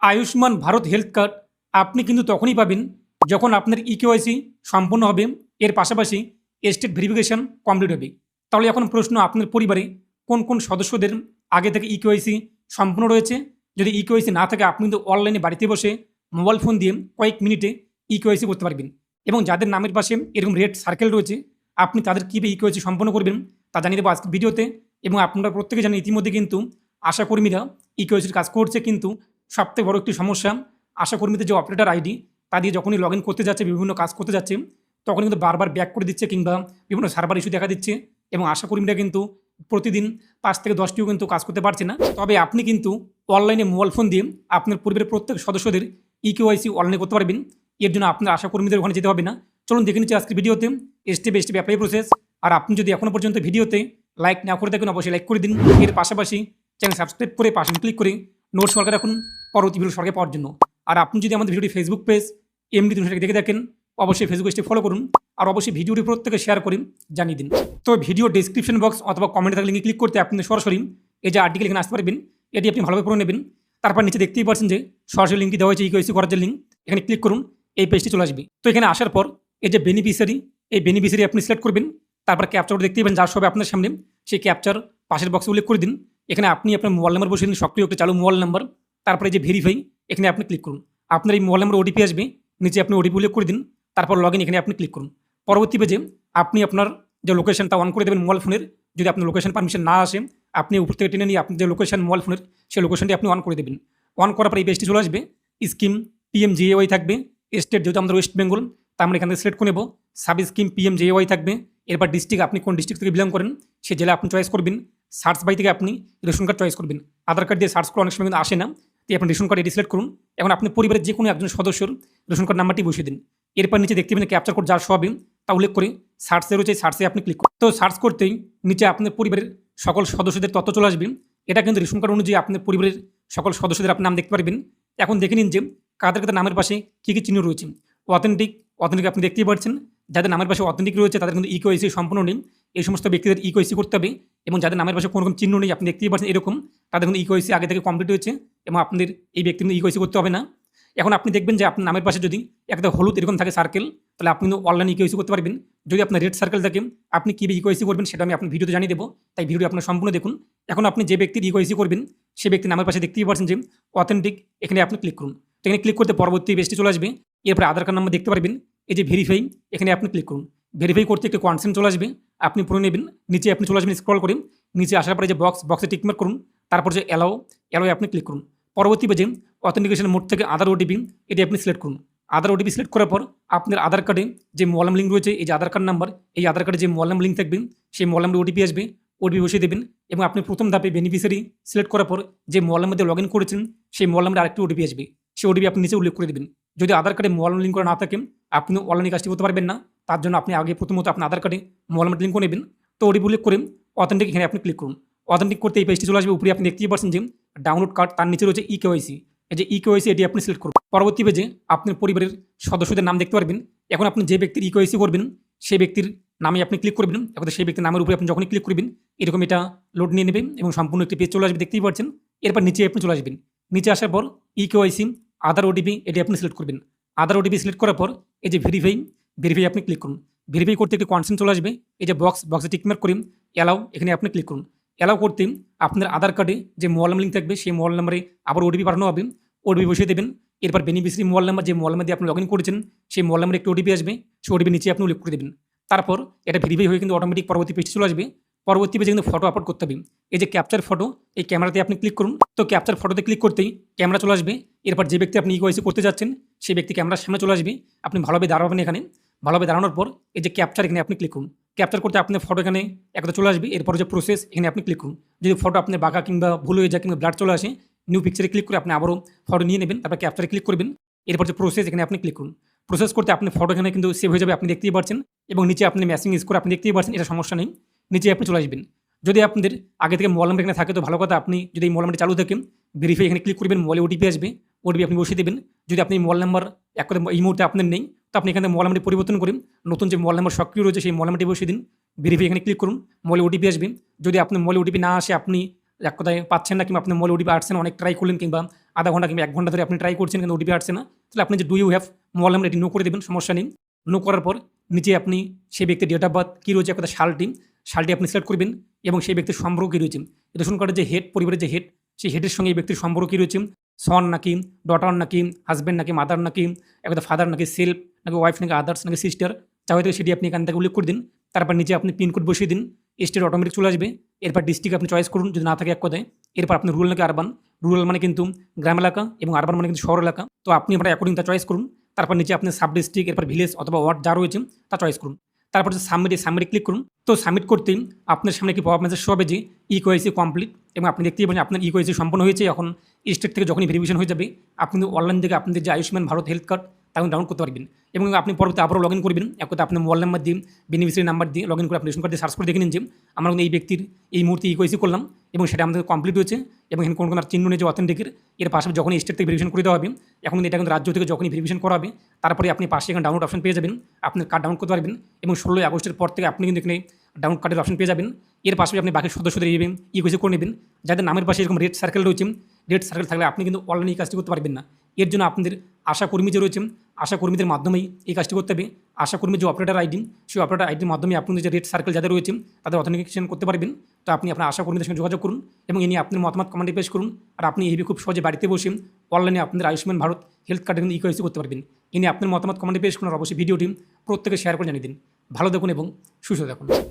Ayushman Bharat health card আপনি কিন্তু তখনই পাবেন যখন আপনার ইকেওয়াইসি সম্পূর্ণ হবে, এর পাশাপাশি স্টেট ভেরিফিকেশন কমপ্লিট হবে। তাহলে এখন প্রশ্ন, আপনার পরিবারে কোন কোন সদস্যদের আগে থেকে ইকেওয়াইসি সম্পূর্ণ রয়েছে? যদি ইকেওয়াইসি না থাকে, আপনি কিন্তু অনলাইনে বাড়িতে বসে মোবাইল ফোন দিয়ে কয়েক মিনিটে ইকেওয়াইসি করতে পারবেন। এবং যাদের নামের পাশে এরকম রেড সার্কেল রয়েছে, আপনি তাদের কীভাবে ইকেওয়াইসি সম্পন্ন করবেন তা জানিয়ে দেবো আজকের ভিডিওতে। এবং আপনারা প্রত্যেকে জানেন ইতিমধ্যে কিন্তু আশাকর্মীরা ইকেওয়াইসির কাজ করছে, কিন্তু সবথেকে বড় একটি সমস্যা, আশাকর্মীদের যে অপারেটর আইডি তা দিয়ে যখনই লগ ইন করতে যাচ্ছে, বিভিন্ন কাজ করতে যাচ্ছে, তখন কিন্তু বারবার ব্যাক করে দিচ্ছে কিংবা বিভিন্ন সার্ভার ইস্যু দেখা দিচ্ছে। এবং আশাকর্মীরা কিন্তু প্রতিদিন 5 থেকে 10টিও কিন্তু কাজ করতে পারছে না। তবে আপনি কিন্তু অনলাইনে মোবাইল ফোন দিয়ে আপনার পরিবারের প্রত্যেক সদস্যদের ইকেওয়াইসি অনলাইনে করতে পারবেন। এর জন্য আপনার আশাকর্মীদের ওখানে যেতে হবে না। চলুন দেখে নিচ্ছি আজকের ভিডিওতে step by step apply process. আর আপনি যদি এখনও পর্যন্ত ভিডিওতে লাইক না করে থাকেন, অবশ্যই লাইক করে দিন। এর পাশাপাশি চ্যানেল সাবস্ক্রাইব করে পাশে ক্লিক করে নোট সরকার রাখুন পরবর্তী ভিডিও সরকার পাওয়ার জন্য। আর আপনি যদি আমাদের ভিডিওটি ফেসবুক পেজ এমডি তুমি দেখে দেখেন, অবশ্যই ফেসবুক পেজটি ফলো করুন। আর অবশ্যই ভিডিওটি প্রত্যেকে শেয়ার করে জানিয়ে দিন। তো ভিডিও ডেসক্রিপশন বক্স অথবা কমেন্টে থাকা লিঙ্কে ক্লিক করতে আপনি সরাসরি এই যে আর্টিকেল এখানে আসতে পারবেন। এটি আপনি ভালোভাবে পড়ে নেবেন। তারপর নিচে দেখতেই পাচ্ছেন যে সরাসরি লিঙ্কটি দেওয়া হয়েছে ইকেওয়াইসি করার যে লিঙ্ক, এখানে ক্লিক করুন, এই পেজটি চলে আসবে। তো এখানে আসার পর এই যে বেনিফিশিয়ারি, এই বেনিফিশিয়ারি আপনি সিলেক্ট করবেন। তারপর ক্যাপচার দেখতেই পাবেন যার সবে আপনার সামনে, সেই ক্যাপচার পাশের বক্সে উল্লেখ করে দিন। এখানে আপনি আপনার মোবাইল নাম্বার বসে দিন, সক্রিয় একটি চালু মোবাইল নাম্বার। তারপরে যে ভেরিফাই, এখানে আপনি ক্লিক করুন। আপনার এই মোবাইল নাম্বার ওটিপি আসবে, নিচে আপনি ওটিপি উল্লেখ করে দিন। তারপর লগ ইন, এখানে আপনি ক্লিক করুন। পরবর্তী পেজে আপনি আপনার যে লোকেশনটা অন করে দেবেন মোবাইল ফোনের। যদি আপনার লোকেশন পারমিশন না আসে, আপনি উপর থেকে টেনে নিয়ে আপনি যে লোকেশন মোবাইল ফোনের, সেই লোকেশনটি আপনি অন করে দেবেন। অন করার পর এই পেজটি চলে আসবে। স্কিম পিএমজেওয়াই থাকবে। স্টেট যেহেতু আমাদের ওয়েস্ট বেঙ্গল, তা আমরা এখান থেকে সিলেক্ট করে নেব। সাব স্কিম পিএমজেওয়াই থাকবে। এরপর ডিস্ট্রিক্ট, আপনি কোন ডিস্ট্রিক্ট থেকে বিলং করেন সেই জেলা আপনি চয়েস করবেন। সার্চ বাই থেকে আপনি রেশন কার্ড চয়েস করবেন। আধার কার্ড দিয়ে সার্চ করে অনেক সময় কিন্তু আসে না, তাই আপনি রেশন কার্ড এটি সিলেক্ট করুন। এখন আপনি পরিবারের যে কোনো একজন সদস্যর রেশন কার্ড নাম্বারটি বসিয়ে দিন। এরপর নিচে দেখতে পাবেন ক্যাপচার কোড যার সবে, তা উল্লেখ করে সার্চে রয়েছে, সার্চে আপনি ক্লিক করুন। তো সার্চ করতেই নিচে আপনার পরিবারের সকল সদস্যদের তথ্য চলে আসবে। এটা কিন্তু রেশন কার্ড অনুযায়ী আপনার পরিবারের সকল সদস্যদের আপনি নাম দেখতে পারবেন। এখন দেখে নিন যে কাদের কাদের নামের পাশে কী কী চিহ্ন রয়েছে। অথেন্টিক আপনি দেখতেই পাচ্ছেন, যাদের নামের পাশে অথেন্টিক রয়েছে তাদের কিন্তু ইকেওয়াইসি সম্পূর্ণ নেই। এই সমস্ত ব্যক্তিদের ইকেওয়াইসি করতে হবে। এবং যাদের নামের পাশে কোনো চিহ্ন নেই, আপনি দেখতেই পাচ্ছেন এরকম, তাদের কিন্তু ইকেওয়াইসি আগে থেকে কমপ্লিট হয়েছে এবং আপনাদের এই ব্যক্তির কিন্তু ইকেওয়াইসি করতে হবে না। এখন আপনি দেখবেন যে আপনার নামের পাশে যদি একটা হলুদ এরকম থাকে সার্কেল, তাহলে আপনি কিন্তু অনলাইনে ইকেওয়াইসি করতে পারবেন। যদি আপনার রেড সার্কেল থাকে, আপনি কীভাবে ইকেওয়াইসি করবেন সেটা আমি আপনার ভিডিওতে জানিয়ে দেবো, তাই ভিডিও আপনার সম্পূর্ণ দেখুন। এখন আপনি যে ব্যক্তির ইকেওয়াইসি করবেন সেই ব্যক্তির নামের পাশে দেখতেই পাচ্ছেন যে অথেন্টিক, এখানে আপনি ক্লিক করুন। এখানে ক্লিক করতে পরবর্তী পেজটি চলে আসবে। এরপরে আধার কার্ড নাম্বার দেখতে পারবেন। এই যে ভেরিফাই, এখানে আপনি ক্লিক করুন। ভেরিফাই করতে একটি কনসেন্ট চলে আসবে, আপনি পড়ে নেবেন। নিচে আপনি চলে আসবেন, স্ক্রল করে নিচে আসার পরে যে বক্সে টিকমার্ক করুন। তারপর যে অ্যালাও আপনি ক্লিক করুন। পরবর্তী পেজে অথেন্টিকেশন মোড থেকে আধার ওটিপি, এটি আপনি সিলেক্ট করুন। আধার ওটিপি সিলেক্ট করার পর আপনার আধার কার্ডে যে মোবাইল নাম্বার লিঙ্ক রয়েছে, এই যে আধার কার্ড নাম্বার, এই আধার কার্ডে যে মোবাইল নাম্বার লিঙ্ক থাকবে সেই মোবাইল নাম্বারে ওটিপি আসবে, ওটিপি বসিয়ে দেবেন। এবং আপনি প্রথম ধাপে বেনিফিশিয়ারি সিলেক্ট করার পর যে মোবাইল নাম্বার দিয়ে লগ ইন করেছেন সেই মোবাইল নাম্বারে আরেকটি ওটিপি আসবে, সেই ওটিপি আপনি নিচে উল্লেখ করে দেবেন। যদি আধার কার্ডে মোবাইল লিঙ্ক করা না থাকে, আপনি অনলাইনে কাজটি করতে পারবেন না। তার জন্য আপনি আগে প্রথমত আপনার আধার কার্ডে মোবাইল নাম্বার লিঙ্ক করে নেবেন। তো ওটিপি উল্লেখ করে অথেন্টিক, এখানে আপনি ক্লিক করুন। অথেন্টিক করতে এই পেজটি চলে আসবে। উপরে আপনি দেখতেই পাচ্ছেন যে ডাউনলোড কার্ড, তার নিচে রয়েছে ইকেওয়াইসি। এই যে ইকেওয়াইসি, এটি আপনি সিলেক্ট করুন। পরবর্তী পেজে আপনার পরিবারের সদস্যদের নাম দেখতে পারবেন। এখন আপনি যে ব্যক্তির ইকেওয়াইসি করবেন সেই ব্যক্তির নামে আপনি ক্লিক করবেন। এখন সেই ব্যক্তির নামের উপরে আপনি যখনই ক্লিক করবেন, এরকম এটা লোড নিয়ে নেবেন এবং সম্পূর্ণ একটি পেজ চলে আসবে, দেখতেই পাচ্ছেন। এরপর নিচে আপনি চলে আসবেন। নিচে আসার পর ইকেওয়াইসি আধার ওটিপি, এটি আপনি সিলেক্ট করবেন। আধার ওটিপি সিলেক্ট করার পর এই যে ভেরিফাই আপনি ক্লিক করুন। ভেরিফাই করতে একটি কনসেন্ট চলে আসবে। এই যে বক্সে টিকমার্ক করি অ্যালাও, এখানে আপনি ক্লিক করুন। অ্যালাও করতে আপনার আধার কার্ডে যে মোবাইল নাম্বার লিঙ্ক থাকবে সেই মোবাইল নাম্বারে আবার ওটিপি পাঠানো হবে, ওটিপি বসিয়ে দেবেন। এরপর বেনিফিশিয়ারি মোবাইল নাম্বার, যে মোবাইল নাম্বার দিয়ে আপনি লগ ইন করেছেন সেই মোবাইল নাম্বারে একটি ওটিপি আসবে, সেই ওটিপি নিচে আপনি উল্লেখ করে দেবেন। তারপর এটা ভেরিফাই হয়ে কিন্তু অটোমেটিক পরবর্তী পেজটি চলে আসবে। পরবর্তী পেজে কিন্তু ফটো আপলোড করতে হবে। এই যে ক্যাপচার ফটো, এই ক্যামেরাতে আপনি ক্লিক করুন। তো ক্যাপচার ফটোতে ক্লিক করতেই ক্যামেরা চলে আসবে। এরপর যে ব্যক্তি আপনি ইকেওয়াইসি করতে যাচ্ছেন সেই ব্যক্তি ক্যামেরার সামনে চলে আসবে। আপনি ভালোভাবে দাঁড়াবেন, এখানে ভালোভাবে দাঁড়ানোর পর এই যে ক্যাপচার, এখানে আপনি ক্লিক করুন। ক্যাপচার করতে আপনার ফটো এখানে একটা চলে আসবে। এরপর যে প্রসেস, এখানে আপনি ক্লিক করুন। যদি ফটো আপনার বাঁকা কিংবা ভুল হয়ে যায় কিংবা ব্লার চলে আসে, নিউ পিকচারে ক্লিক করে আপনি আবারও ফটো নিয়ে নেবেন। তারপর ক্যাপচারে ক্লিক করবেন। এরপর যে প্রসেস, এখানে আপনি ক্লিক করুন। প্রসেস করতে আপনি ফটো এখানে কিন্তু সেভ হয়ে যাবে, আপনি দেখতেই পাচ্ছেন। এবং নিচে আপনি ম্যাচিং স্কোর আপনি দেখতেই পাচ্ছেন, এটা সমস্যা নেই। নিচে আপনি চলে আসবেন। যদি আপনাদের আগে থেকে মোবাইল নাম্বার এখানে থাকে তো ভালো কথা। আপনি যদি এই মোবাইল নাম্বারটি চালু থাকে, ভেরিফাই এখানে ক্লিক করবেন, মোবাইলে ওটিপি আসবে, ওটিপি আপনি বসিয়ে দেবেন। যদি আপনি মোবাইল নাম্বার এক কথা এই মুহূর্তে আপনার নেই, তো আপনি এখানে মোবাইল নাম্বারটি পরিবর্তন করুন। নতুন যে মোবাইল নাম্বার সক্রিয় রয়েছে সেই মোবাইল নাম্বারটি বসিয়ে দিন। ভেরিফাই এখানে ক্লিক করুন, মোবাইলে ওটিপি আসবে। যদি আপনার মোবাইলে ওটিপি না আসে, আপনি এক কথায় পাচ্ছেন না, কিংবা আপনি মোবাইল ওটিপি আসছে না, অনেক ট্রাই করলেন, কিংবা আধা ঘন্টা কিংবা 1 ঘন্টা ধরে আপনি ট্রাই করছেন কিন্তু ওটিপি আসছে না, তাহলে আপনি যে do you have mobile number এটি নো করে দেবেন, সমস্যা নেই। নো করার পর নিচে আপনি সেই ব্যক্তির ডেট অফ বার্থ কী রয়েছে, এক কথা সালটি আপনি সিলেক্ট করবেন, এবং সেই ব্যক্তির সম্পর্ক কী রয়েছে, রেশন কার্ডের যে হেড, পরিবারের যে হেড, সেই হেডের সঙ্গে এই ব্যক্তির সম্পর্ক কী রয়েছে, সন নাকি, ডটার নাকি, হাজব্যান্ড নাকি, মাদার নাকি, এক কথা ফাদার নাকি, সেলফ নাকি, ওয়াইফ নাকি, আদার্স নাকি, সিস্টার, যা হয়তো সেটি আপনি এখান থেকে উল্লেখ করে দিন। তারপর নিচে আপনি পিনকোড বসিয়ে দিন, স্টেট অটোমেটিক চলে আসবে। এরপর ডিস্ট্রিক্ট আপনি চয়েস করুন যদি না থাকে এক কথায়। এরপর আপনি রুরাল নাকি আরবান, রুরাল মানে কিন্তু গ্রাম এলাকা এবং আরবান মানে কিন্তু শহর এলাকা, তো আপনি আপনার অ্যাকর্ডিং তা চয়েস করুন। তারপর নিচে আপনি সাব ডিস্ট্রিক্ট, এরপর ভিলেজ অথবা ওয়ার্ড যা রয়েছে তা চয়েস করুন। তারপর যে সাবমিটে ক্লিক করুন। তো সাবমিট করতেই আপনার সামনে কি পপ মেসেজ শো হবে যে ইকোআইসি কমপ্লিট, এবং আপনি দেখতেই পাবেন আপনার ইকোআইসি সম্পন্ন হয়েছে। এখন স্টেট থেকে যখনই ভেরিফিকেশন হয়ে যাবে, আপনি অনলাইন থেকে আপনাদের যে আয়ুষ্মান ভারত হেলথ কার্ড তা ডাউনলোড করতে পারবেন, এবং আপনি পরবর্তী আবারও লগ ইন করবেন। এক কথা আপনি মোবাইল নাম্বার দিয়ে, বেনিফিসিয়ারি নাম্বার দিয়ে লগ ইন করে আপনি রেশন কার্ড দিয়ে সার্চ করে দেখে নিন যে আমরা কিন্তু এই ব্যক্তির এই মুহূর্তে ইকোআইসি করলাম এবং সেটা আমাদের কমপ্লিট হয়েছে, এবং এখানে কোনো চিহ্ন নেই যে অথেন্টিকের। এর পাশে যখনই স্টেট থেকে ভেরিফিকেশন করে দেওয়া হবে, এখন কিন্তু এটা কিন্তু রাজ্য থেকে যখনই ভেরিফিকেশন করা হবে, তারপরে আপনি পাশে এখানে ডাউনলোড অপশন পেয়ে যাবেন, আপনার কার্ড ডাউনলোড করতে পারবেন, এবং 16 আগস্টের পর থেকে আপনি কিন্তু এখানে ডাউনলোড কার্ডের অপশন পেয়ে যাবেন। এর পাশে আপনি বাকি সদস্যদের ইকোআইসি করে নেবেন, যাদের নামের পাশে এরকম রেড সার্কেল রয়েছে। রেড সার্কেল থাকলে আপনি কিন্তু অনলাইনে এই কাজটি করতে পারবেন না। এর জন্য আপনাদের আশাকর্মী যে রয়েছেন, আশাকর্মীদের মাধ্যমেই এই কাজটি করতে হবে। আশাকর্মীর যে অপারেটর আইডি, সেই অপারেটর আইডির মাধ্যমে আপনাদের যে রেড সার্কেল যাদের রয়েছে তাদের অথেন্টিকেশন করতে পারবেন। তো আপনি আপনার আশাকর্মীদের সঙ্গে যোগাযোগ করুন এবং এ নিয়ে আপনার মতামত কমেন্টে পেশ করুন। আর আপনি এইভাবে খুব সহজে বাড়িতে বসে অনলাইনে আপনাদের আয়ুষ্মান ভারত হেলথ কার্ডে কিন্তু ইকোআইসি করতে পারবেন। এ নিয়ে আপনার মতামত কমেন্টে পেশ করুন, আর অবশ্যই ভিডিওটি প্রত্যেকে শেয়ার করে জানিয়ে দিন। ভালো দেখুন এবং সুস্থ থাকুন।